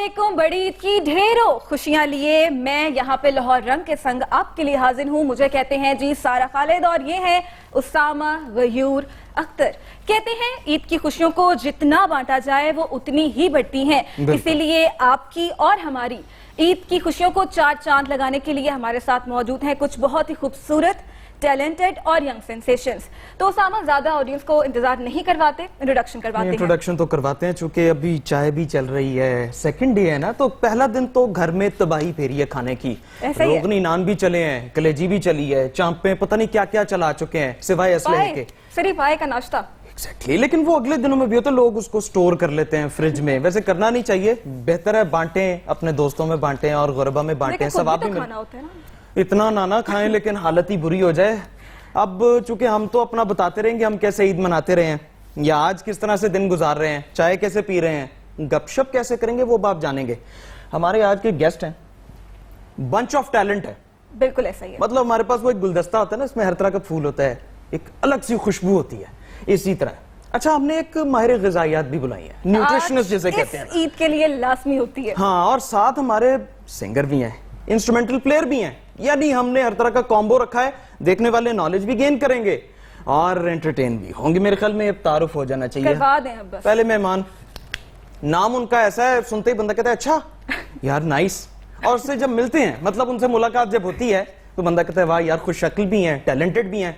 अस्सलामुअलैकुम। बड़ी ईद की ढेरों खुशियां लिए मैं यहाँ पे लाहौर रंग के संग आपके लिए हाजिर हूँ। मुझे कहते हैं जी सारा खालिद और ये है उसामा गयूर अख्तर। कहते हैं ईद की खुशियों को जितना बांटा जाए वो उतनी ही बढ़ती हैं। इसीलिए आपकी और हमारी ईद की खुशियों को चार चांद लगाने के लिए हमारे साथ मौजूद हैं कुछ बहुत ही खूबसूरत, टैलेंटेड और यंग सेंसेशंस। तो उसामा, ज्यादा ऑडियंस को इंतजार नहीं करवाते, इंट्रोडक्शन करवाते हैं। इंट्रोडक्शन तो करवाते हैं, चूंकि अभी चाय भी चल रही है, सेकंड डे है ना, तो पहला दिन तो घर में तबाही फेरी है खाने की। रोगनी नान भी चले हैं, कलेजी भी चली है, चांपे पता नहीं क्या क्या चला चुके हैं सिवाय असलहे के। सिर्फ आए का नाश्ता एग्जैक्टली, लेकिन वो अगले दिनों में भी होता है, लोग उसको स्टोर कर लेते हैं फ्रिज में। वैसे करना नहीं चाहिए, बेहतर है बांटें, अपने दोस्तों में बांटें और गुरबा में बांटें। सवाब भी खाना होता है ना, इतना ना खाएं लेकिन हालत ही बुरी हो जाए। अब चूंकि हम तो अपना बताते रहेंगे हम कैसे ईद मनाते रहे हैं या आज किस तरह से दिन गुजार रहे हैं, चाय कैसे पी रहे हैं, गपशप कैसे करेंगे, वो आप जानेंगे। हमारे आज के गेस्ट हैं, बंच ऑफ टैलेंट है। बिल्कुल ऐसा ही है। मतलब हमारे पास वो एक गुलदस्ता होता है ना, इसमें हर तरह का फूल होता है, एक अलग सी खुशबू होती है, इसी तरह। अच्छा, हमने एक माहिर ग़िज़ाइयात भी बुलाई है, न्यूट्रिशनिस्ट जिसे कहते हैं, ईद के लिए लाजमी होती है। हाँ, और साथ हमारे सिंगर भी हैं, इंस्ट्रूमेंटल प्लेयर भी हैं, यानी हमने हर तरह का कॉम्बो रखा है। देखने वाले नॉलेज भी गेन करेंगे और एंटरटेन भी होंगे। मेरे ख्याल में तारुफ हो जाना चाहिए। करवा दें अब बस। पहले मेहमान, नाम उनका ऐसा है, सुनते ही बंदा कहता है अच्छा यार नाइस, और उससे जब मिलते हैं, मतलब उनसे मुलाकात जब होती है तो बंदा कहता है वाह यार, खुश शक्ल भी हैं, टैलेंटेड भी हैं।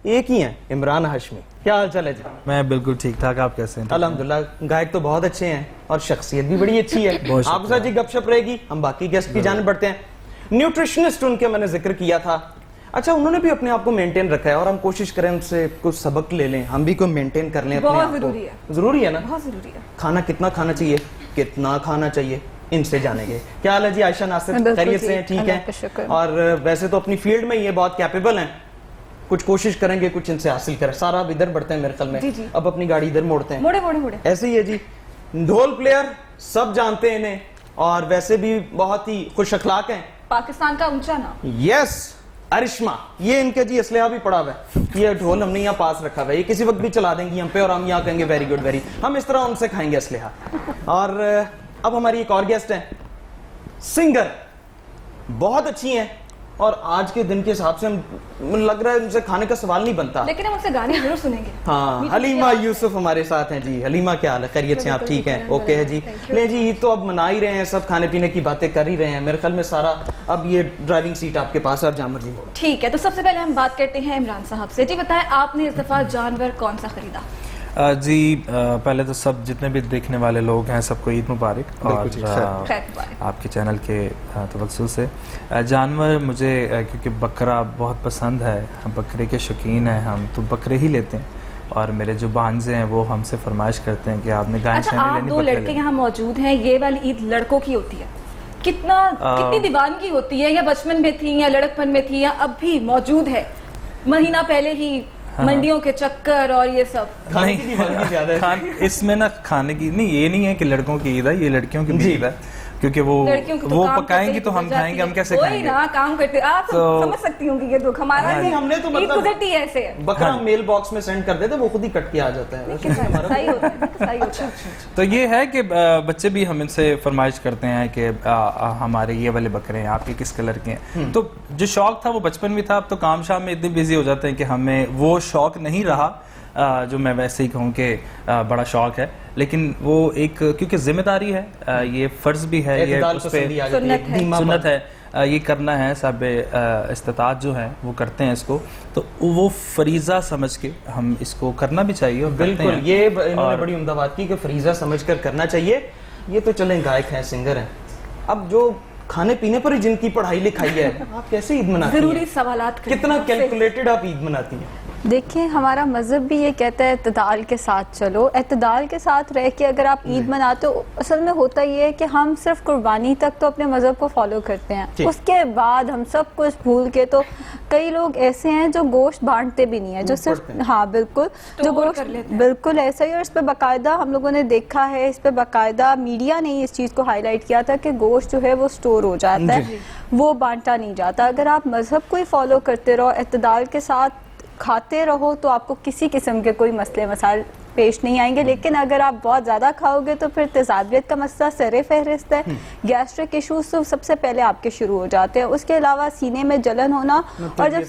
एक ही हैं, इमरान हाशमी। क्या हाल चाल है जी? मैं बिल्कुल ठीक ठाक, आप कैसे हैं? अल्हम्दुलिल्लाह, गायक तो बहुत अच्छे हैं और शख्सियत भी बड़ी अच्छी है। आपके साथ जी गपशप रहेगी, हम बाकी गेस्ट की जान बढ़ते हैं। न्यूट्रिशनिस्ट उनके मैंने जिक्र किया था। अच्छा, उन्होंने भी अपने आप को मेंटेन रखा है और हम कोशिश करें उनसे कुछ सबक ले लें, हम भी को मेंटेन कर लें अपने आप को। जरूरी है, जरूरी है ना, बहुत जरूरी है। खाना कितना खाना चाहिए, कितना खाना चाहिए, इनसे जानेंगे। क्या हाल है जी आयशा नासिर? खैरियत से हैं? ठीक है। और वैसे तो अपनी फील्ड में ये बहुत कैपेबल हैं, कुछ कोशिश करेंगे कुछ इनसे हासिल करें। सारा अब इधर बढ़ते हैं मेरे ख्याल में, अब अपनी गाड़ी इधर मोड़ते हैं। मोड़े ऐसे ही है जी, ढोल प्लेयर, सब जानते हैं इन्हें, और वैसे भी बहुत ही खुश अखलाक हैं। पाकिस्तान का ऊंचा नाम। यस, अरिश्मा। ये इनके जी असलहा भी पड़ा हुआ है, ये ढोल हमने यहाँ पास रखा हुआ है, ये किसी वक्त भी चला देंगी हम पे और हम यहाँ कहेंगे वेरी गुड वेरी, हम इस तरह उनसे खाएंगे असलहा। और अब हमारी एक और गेस्ट है, सिंगर, बहुत अच्छी हैं, और आज के दिन के हिसाब से हम लग रहा है उनसे खाने का सवाल नहीं बनता, लेकिन हम उनसे गाने जरूर सुनेंगे। हाँ, हलीमा यूसुफ हमारे साथ हैं जी। हलीमा क्या हाल है? खैरियत से? आप ठीक हैं? ओके है जी। ले जी, ईद तो अब मना ही रहे हैं, सब खाने पीने की बातें कर ही रहे हैं। मेरे ख्याल में सारा अब ये ड्राइविंग सीट आपके पास है, आप जहाँ मर्जी। ठीक है, तो सबसे पहले हम बात करते हैं इमरान साहब से। जी बताएं, आपने इस दफा जानवर कौन सा खरीदा? जी पहले तो सब जितने भी देखने वाले लोग हैं सबको ईद मुबारक, और आपके चैनल के तवज्जुह से। जानवर मुझे क्योंकि बकरा बहुत पसंद है, हम बकरे के शौकीन हैं, हम तो बकरे ही लेते हैं, और मेरे जो भांजे हैं वो हमसे फरमाइश करते हैं कि आपने गाय अच्छा, आप दो लड़के यहाँ मौजूद हैं, ये वाली ईद लड़कों की होती है, कितनी दीवानगी होती है, या बचपन में थी या लड़कपन में थी या अब भी मौजूद है? महीना पहले ही मंडियों के चक्कर और ये सब नहीं, इसमें ना खाने की नहीं, ये नहीं है कि लड़कों की ईद है, ये लड़कियों की भी ईद है, क्योंकि वो पकाएंगी तो हम खाएंगे, हम कैसे खाएंगे? ना काम करते आप समझ सकती होंगी ये दुख हमारा। नहीं, हमने तो मतलब गुजरती है ऐसे, बकरा मेल बॉक्स में सेंड कर देते, वो खुद ही कट के आ जाता है। सही होता है। तो ये है कि बच्चे भी हम इनसे फरमाइश करते हैं कि हमारे ये वाले बकरे हैं, आपके किस कलर के हैं। तो जो शौक था वो बचपन में था, अब तो काम शाम में इतने बिजी हो जाते हैं कि हमें वो शौक नहीं रहा, जो मैं वैसे ही कहूँ कि बड़ा शौक है, लेकिन वो एक क्योंकि जिम्मेदारी है, ये फर्ज भी है, ये उस पे सुन्नत है, ये करना है, सब इस्तिताअत जो है वो करते हैं इसको, तो वो फरीजा समझ के हम इसको करना भी चाहिए। और बिल्कुल, ये इन्होंने बड़ी उम्दा बात की कि फरीजा समझ कर करना चाहिए। ये तो चलें गायक हैं, सिंगर हैं, अब जो खाने पीने पर ही जिनकी पढ़ाई लिखाई है, आप कैसे ईद मनाती हैं? जरूरी सवालात कितना कैलकुलेटेड आप ईद मनाती हैं? देखिए, हमारा मज़हब भी ये कहता है इत्तेदाल के साथ चलो, इत्तेदाल के साथ रह के अगर आप ईद मनाते हो, असल में होता ये है कि हम सिर्फ कुर्बानी तक तो अपने मज़हब को फॉलो करते हैं, उसके बाद हम सब कुछ भूल के, तो कई लोग ऐसे हैं जो गोश्त बांटते भी नहीं है, जो सिर्फ, हाँ बिल्कुल, जो गोश्त बिल्कुल ऐसा ही। और इस पर बाकायदा हम लोगों ने देखा है, इस पर बाकायदा मीडिया ने इस चीज़ को हाईलाइट किया था कि गोश्त जो है वो स्टोर हो जाता है, वो बांटा नहीं जाता। अगर आप मज़हब को ही फॉलो करते रहो, इत्तेदाल के साथ खाते रहो, तो आपको किसी किस्म के कोई मसले मसाइल पेश नहीं आएंगे, लेकिन अगर आप बहुत ज्यादा खाओगे तो फिर तेजाबियत का मसला सरे फहरिस्त है। गैस्ट्रिक इश्यूज तो सबसे पहले आपके शुरू हो जाते हैं। उसके अलावा सीने में जलन होना, और जब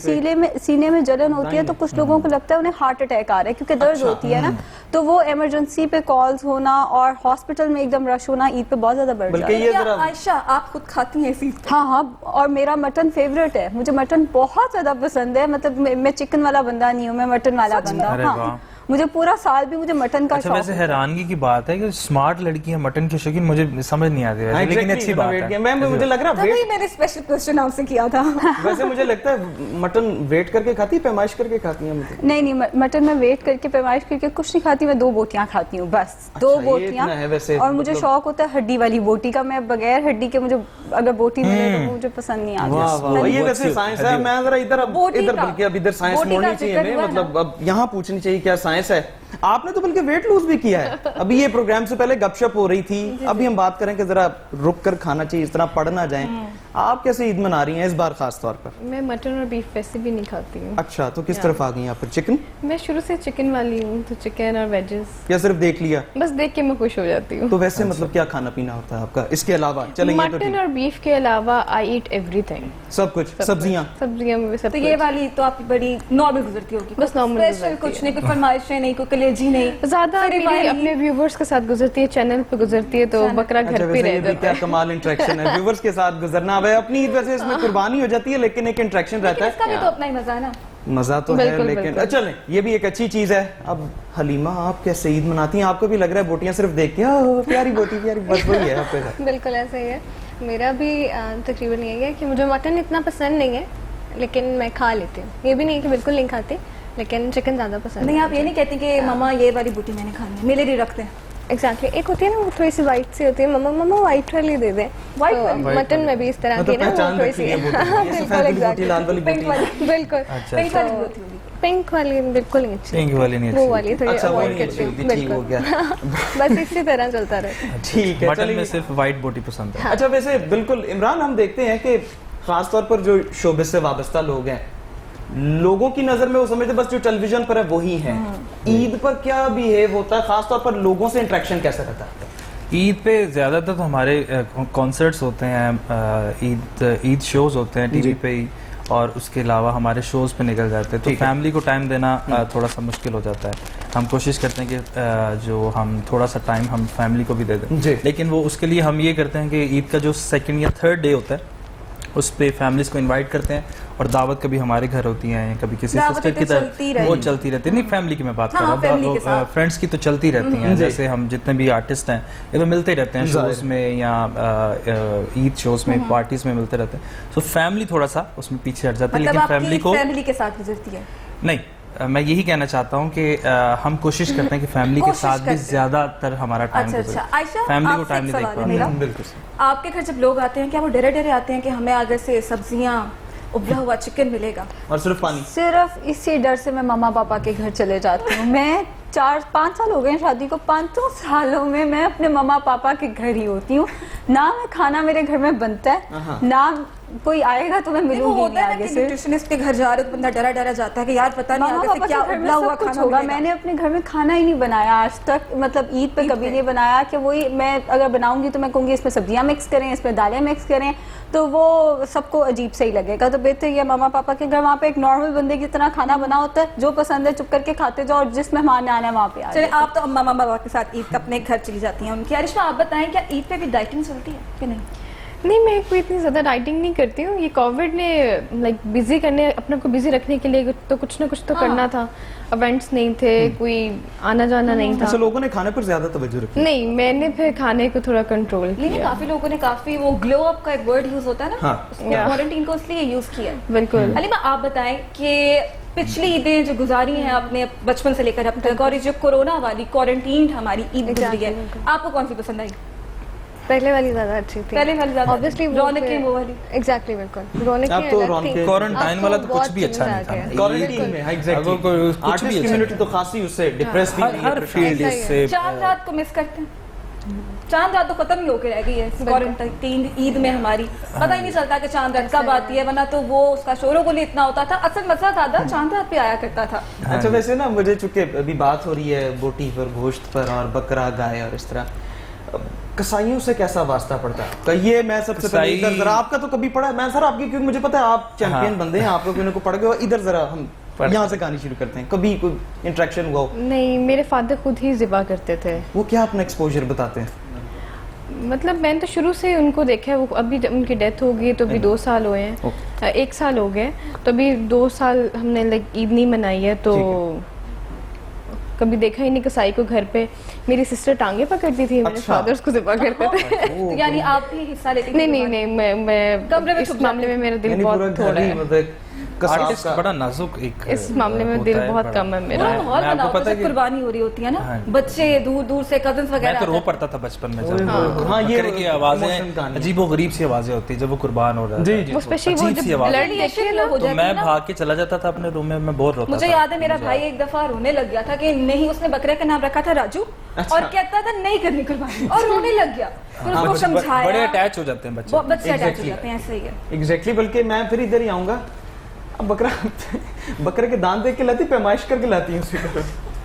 सीने में जलन होती है तो कुछ लोगों को लगता है उन्हें हार्ट अटैक आ रहा है, क्योंकि दर्द होती है ना, तो वो इमरजेंसी पे कॉल्स होना और हॉस्पिटल में एकदम रश होना ईद पे बहुत ज्यादा बढ़ जाता है। क्या आयशा आप खुद खाती हैं इसी? हाँ हाँ, और मेरा मटन फेवरेट है, मुझे मटन बहुत ज्यादा पसंद है। मतलब मैं चिकन वाला बंदा नहीं हूँ, मैं मटन वाला बंदा। हाँ, मुझे पूरा साल भी मुझे मटन का शौक वैसे हैरानगी की बात है कि स्मार्ट लड़की है मटन की शौकीन, मुझे समझ नहीं आती है, लेकिन अच्छी बात है। मैम मुझे लग रहा है मैंने स्पेशल क्वेश्चन आपसे किया था। वैसे मुझे लगता है मटन वेट करके खाती है, पैमाइश करके खाती है? नहीं, मटन में वेट करके पैमाइश करके कुछ नहीं खाती, मैं 2 बोटियां खाती हूँ बस। 2 बोटियां, और मुझे शौक होता है हड्डी वाली बोटी का। मैं बगैर हड्डी के मुझे अगर बोटी मिले तो मुझे पसंद नहीं आती। ये वैसे साइंस है। मैं जरा इधर बल्कि अब इधर साइंस मोड़नी चाहिए, मतलब अब यहाँ पूछनी चाहिए क्या साइंस है। आपने तो बल्कि वेट लूज भी किया है। अभी ये प्रोग्राम से पहले गपशप हो रही थी, अभी हम बात करें कि जरा रुक कर खाना चाहिए, इस तरह पढ़ ना जाए। आप कैसे ईद मना रही हैं इस बार खास तौर पर? मैं मटन और बीफ वैसे भी नहीं खाती हूँ। अच्छा, तो किस तरफ आ गई यहाँ पर? चिकन? मैं शुरू से चिकन वाली हूँ, तो चिकन और वेजेस। या सिर्फ देख लिया? बस देख के मैं खुश हो जाती हूँ। तो वैसे मतलब क्या खाना पीना होता है आपका इसके अलावा? चलें, मटन और बीफ के अलावा आई ईट एवरीथिंग, सब कुछ। सब्जियाँ में सब। तो ये वाली तो आपकी बड़ी नॉर्मल गुजरती होगी, बस नॉर्मल, स्पेशल कुछ नहीं, कोई फरमाइशें नहीं, कोई कलेजी नहीं। ज्यादा मेरी अपने व्यूवर्स के साथ गुजरती है, चैनल पे गुजरती है, तो बकरा घर पे रह जाता है। क्या कमाल इंटरेक्शन है व्यूवर्स के साथ गुजरना। अब अपनी ईद वैसे इसमें कुर्बानी हो जाती है, लेकिन एक इंटरेक्शन रहता है। इसका भी तो अपना ही मजा है ना। मजा तो है, लेकिन चलें, ये भी एक अच्छी चीज है। अब हलीमा, आप कैसे ईद मनाती हैं? आपको भी लग रहा है बोटियां सिर्फ देख के प्यारी बोटी प्यारी, बस वही है आपके साथ? बिल्कुल ऐसा ही है। मेरा भी तकरीबन यही है कि मुझे मटन इतना पसंद नहीं है, लेकिन मैं खा लेती हूँ। ये भी नहीं कि बिल्कुल नहीं खाती, लेकिन चिकन ज्यादा पसंद नहीं। आप ये नहीं कहती कि मम्मा ये वाली बोटी मैंने खानी है, मेरे लिए रखते हैं? एग्जैक्टली, एक होती है ना वो थोड़ी सी वाइट सी होती है, मम्मा व्हाइट वाली दे दे। मटन में भी इस तरह की ना, वो थोड़ी सी बिल्कुल पिंक वाली बिल्कुल नहीं अच्छी, पिंक वाली नहीं, वो वाली थोड़ी अवॉइड करती हूं। बिल्कुल हो गया। बस इसी तरह चलता रहे। ठीक है, मटन में सिर्फ व्हाइट बोटी पसंद है। अच्छा, वैसे बिल्कुल इमरान, हम देखते हैं कि खास तौर पर जो शोबे से वाबस्ता लोग हैं, लोगों की नजर में वो समझते बस जो टेलीविजन पर है वही है। ईद पर क्या बिहेव होता है, खास तौर पर लोगों से इंटरेक्शन कैसा रहता है? ईद पे ज्यादातर तो हमारे कॉन्सर्ट्स होते हैं, ईद शोज होते हैं टीवी पे ही, और उसके अलावा हमारे शोज पे निकल जाते हैं, तो फैमिली को टाइम देना थोड़ा सा मुश्किल हो जाता है। हम कोशिश करते हैं कि जो हम थोड़ा सा टाइम हम फैमिली को भी दे दें, लेकिन वो उसके लिए हम ये करते हैं कि ईद का जो 2nd या 3rd डे होता है उस पे फैमिलीज को इनवाइट करते हैं, और दावत कभी हमारे घर होती है, कभी किसी सिस्टर की तरफ, वो चलती रहती है। नहीं, फैमिली की मैं बात कर रहा हूँ, फ्रेंड्स की तो चलती रहती हैं। जैसे हम जितने भी आर्टिस्ट हैं ये तो मिलते रहते हैं शोज में या ईद शोज में, पार्टीज में मिलते रहते हैं। तो फैमिली थोड़ा सा उसमें पीछे हट जाती है, लेकिन फैमिली के साथ गुजरती है। नहीं, मैं यही कहना चाहता हूँ कि हम कोशिश करते हैं कि फैमिली के साथ भी ज्यादातर हमारा टाइम गुजरे। फैमिली को टाइम नहीं देख पाते। बिल्कुल। आपके घर जब लोग आते हैं, क्या वो डरे डरे आते हैं कि हमें आगे से सब्जियां, उबला हुआ चिकन मिलेगा और सिर्फ पानी? सिर्फ इसी डर से मैं मम्मा पापा के घर चले जाती हूँ। मैं 4-5 साल हो गए शादी को, 5 सालों में मैं अपने मम्मा पापा के घर ही होती हूँ। ना मैं खाना मेरे घर में बनता है, ना कोई आएगा तो मैं मिलूंगी नहीं आगे से। न्यूट्रिशनिस्ट के घर जा रहे हो तो बंदा डरा डरा जाता है कि यार पता नहीं आगे से क्या उबला हुआ खाना होगा। मैंने अपने घर में खाना ही नहीं बनाया आज तक, मतलब ईद पे कभी नहीं बनाया कि वही मैं अगर बनाऊंगी तो मैं कहूँगी इसमें सब्जियां मिक्स करें, इसमें दालें मिक्स करें, तो वो सबको अजीब से ही लगेगा। तो बेहतर ये मामा पापा के घर, वहाँ पे एक नॉर्मल बंदे की तरह खाना बना होता है, जो पसंद है चुप करके खाते जाओ, और जिस मेहमान आना है वहाँ पे आ। चलिए, आप तो मामा पापा के साथ ईद अपने घर चली जाती हैं उनकी। अरिशमा, आप बताएं क्या ईद पे भी डाइटिंग चलती है कि नहीं? नहीं, मैं कोई इतनी ज़्यादा डाइटिंग नहीं करती हूँ। ये कोविड ने बिजी करने, अपने को बिजी रखने के लिए तो कुछ ना कुछ तो करना था। इवेंट्स नहीं थे, कोई आना जाना नहीं था। अच्छा, लोगों ने खाने पर ज्यादा तवज्जो रखी? नहीं, मैंने फिर खाने को थोड़ा कंट्रोल किया। काफी लोगों ने काफी वो ग्लो अप का एक वर्ड यूज होता है ना, क्वारंटीन को इसलिए यूज किया। बिल्कुल। अलीमा, आप बताएं कि पिछली ईदें जो गुजारी हैं आपने बचपन से लेकर अब तक, और जो कोरोना वाली क्वारंटीन हमारी ईद गुजरी है, आपको कौन सी पसंद आई? पहले वाली ज्यादा अच्छी थी। पहले वाली ज्यादा ऑब्वियसली रौनकें वो वाली। एग्जैक्टली, बिल्कुल रौनकें अब तो रौनकें, क्वारंटाइन वाला तो कुछ भी अच्छा नहीं था। क्वारंटीन में एग्जैक्टली कुछ भी कम्युनिटी तो खासी उससे डिप्रेस थी। हर फील्ड इससे। चांद रात को मिस करते हैं? चांद रात तो खत्म ही होकर रह गई है क्वारंटाइन ईद में हमारी, पता ही नहीं चलता कि चांद रात कब आती है, वरना तो वो उसका शोरों को लिए इतना होता था। असल मसला था चांद रात पे आया करता था। अच्छा वैसे ना मुझे चूंकि अभी बात हो रही है बोटी पर, गोश्त पर और बकरा गाय और इस तरह, कसाईयों से कैसा वास्ता पड़ता है? कहिए मैं सबसे पहले इधर जरा, आपका तो कभी पड़ा है? मैं सर आपकी, क्योंकि मुझे पता है आप चैंपियन बंदे हैं, आप लोग को पड़ गए, इधर जरा हम यहाँ से कहानी शुरू करते हैं। कभी कोई इंटरेक्शन हुआ? नहीं, मेरे फादर खुद ही ज़िबा करते थे। वो क्या अपना एक्सपोजर बताते हैं? मतलब मैंने तो शुरू से उनको देखा है। वो अभी उनकी डेथ हो गई तो अभी 2 साल हुए हैं, 1 साल हो गए, तो अभी 2 साल हमने लाइक ईद नहीं मनाई है, तो कभी देखा ही नहीं कसाई को घर पे। मेरी सिस्टर टांगे पकड़ती थी, मेरे फादर उसको ज़िबा करते थे। तो यानी आप भी हिस्सा लेती? नहीं, मैं इस मामले में मेरा दिल बहुत थोड़ा है। आर्टिस्ट बड़ा नाजुक एक इस मामले में दिल बहुत कम है मेरा। माहौल बना होता है, कुर्बानी हो रही होती है ना, बच्चे दूर दूर से कजन्स वगैरह। मैं तो रो पड़ता था बचपन में जब बकरे की आवाजें, अजीबो गरीब सी आवाजें होती है जब वो कुर्बान हो रहा है, वो स्पेशली वो जब ब्लड देखते हैं ना, तो मैं भाग के चला जाता था अपने रूम में, मैं बहुत रोता था। मुझे याद है मेरा भाई एक दफा रोने लग गया था कि नहीं, उसने बकरे का नाम रखा था राजू और कहता था नहीं करनी कुर्बानी, और रोने लग गया। फिर उसको समझाया। बड़े अटैच हो जाते हैं बच्चे अटैच हो जाते हैं, ऐसे ही है। एग्जैक्टली। बल्कि मैं फिर इधर ही आऊंगा, बकरा बकरे के दांत देख के लाती, पैमाइश करके लाती हूँ?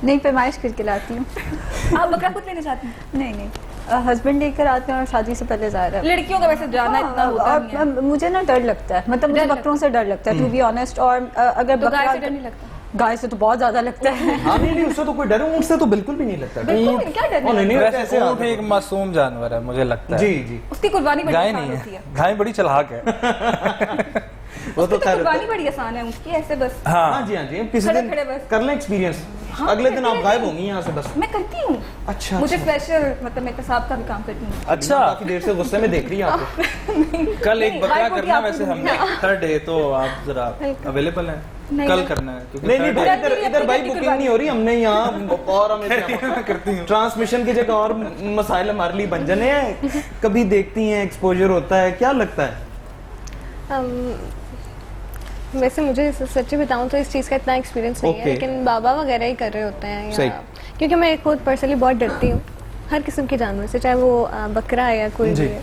नहीं, पैमाइश करके लाती हूँ। आप बकरा खुद लेने जाती हैं? नहीं, हस्बैंड लेकर आते हैं और शादी से पहले ज़ाहिर है। लड़कियों का वैसे जाना इतना होता नहीं है। मुझे ना डर लगता है, मतलब मुझे बकरों से डर लगता है टू बी ऑनेस्ट। और अगर तो गाय से डर नहीं लगता? गाय से तो बहुत ज्यादा लगता है। हाँ नहीं, उससे तो कोई डर, ऊँट से तो बिल्कुल भी नहीं लगता। क्या डर? नहीं, वैसे ऊँट एक मासूम जानवर है मुझे लगता है। जी, उसकी कुर्बानी बड़ी गाय आसान नहीं होती है। गाय बड़ी चालाक है। वो तो कुर्बानी बड़ी आसान है उसकी, ऐसे बस। हाँ जी, किसी दिन कर लें एक्सपीरियंस, अगले दिन आप गायब होंगी यहाँ से बस। मैं करती हूँ। अच्छा, मुझे स्पेशल, मतलब मैं पेशाब का भी काम करती हूँ। अच्छा, काफी देर से गुस्से में देख रही है आपको। कल एक बकरा करना वैसे हमने, थर्ड डे, तो आप जरा अवेलेबल हैं? कल करना है क्योंकि नहीं, इधर भाई बुकिंग नहीं हो रही, हमने यहाँ और हमें करती हूँ ट्रांसमिशन की जगह और मसाइल हमारे लिए बन जाने हैं। कभी देखती हैं एक्सपोजर होता है, क्या लगता है? वैसे मुझे सच्ची बताऊं तो इस चीज़ का इतना एक्सपीरियंस नहीं है, लेकिन बाबा वगैरह ही कर रहे होते हैं, क्योंकि मैं खुद पर्सनली बहुत डरती हूँ हर किस्म के जानवर से, चाहे वो बकरा है या कोई भी है,